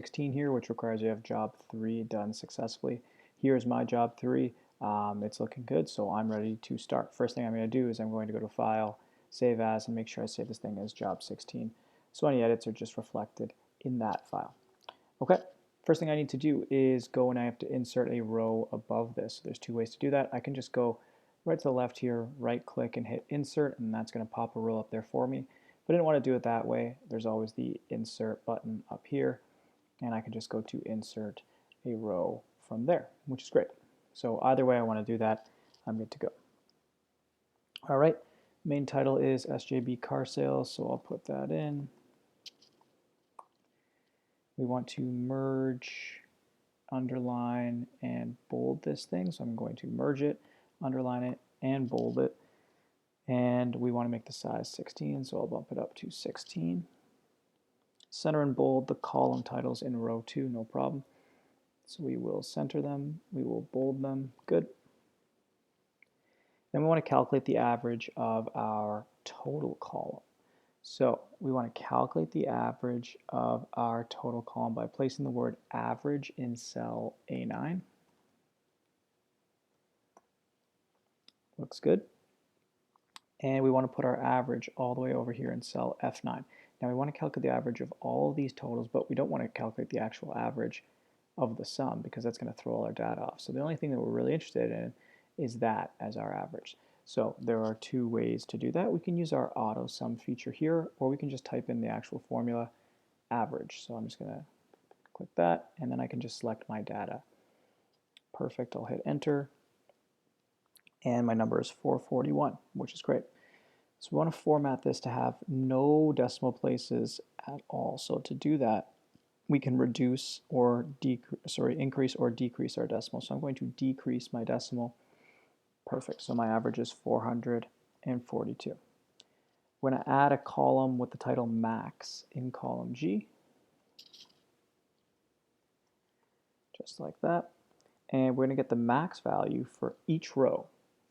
16 here, which requires you have job 3 done successfully. Here's my job 3. It's looking good, so I'm ready to start. First thing I'm going to do is I'm going to go to File, Save As, and make sure I save this thing as job 16. So any edits are just reflected in that file. Okay, first thing I need to do is go and I have to insert a row above this. So there's two ways to do that. I can just go right to the left here, right click and hit insert, and that's going to pop a row up there for me. But I didn't want to do it that way. There's always the insert button up here, and I can just go to insert a row from there, which is great. So either way I want to do that, I'm good to go. All right, main title is SJB car sales, so I'll put that in. We want to merge, underline, and bold this thing, so I'm going to merge it, underline it, and bold it. And we want to make the size 16, so I'll bump it up to 16. Center and bold the column titles in row 2, no problem. So we will center them, we will bold them, good. Then we want to calculate the average of our total column. So we want to calculate the average of our total column by placing the word average in cell A9. Looks good. And we want to put our average all the way over here in cell F9. Now we want to calculate the average of all of these totals, but we don't want to calculate the actual average of the sum because that's going to throw all our data off. So the only thing that we're really interested in is that as our average. So there are two ways to do that. We can use our auto sum feature here, or we can just type in the actual formula average. So I'm just going to click that, and then I can just select my data. Perfect, I'll hit enter. And my number is 441, which is great. So we want to format this to have no decimal places at all. So to do that, we can reduce or increase or decrease our decimal. So I'm going to decrease my decimal. Perfect. So my average is 442. We're going to add a column with the title max in column G. Just like that. And we're going to get the max value for each row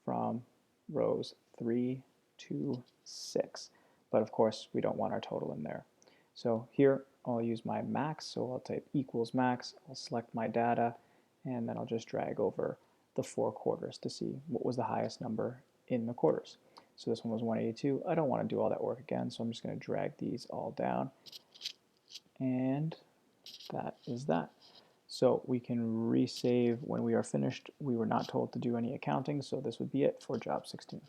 from rows 3 to 6. But of course, we don't want our total in there. So here, I'll use my max. So I'll type equals max. I'll select my data, and then I'll just drag over the 4 quarters to see what was the highest number in the quarters. So this one was 182. I don't want to do all that work again, so I'm just going to drag these all down. And that is that. So we can resave when we are finished. We were not told to do any accounting, so this would be it for job 16.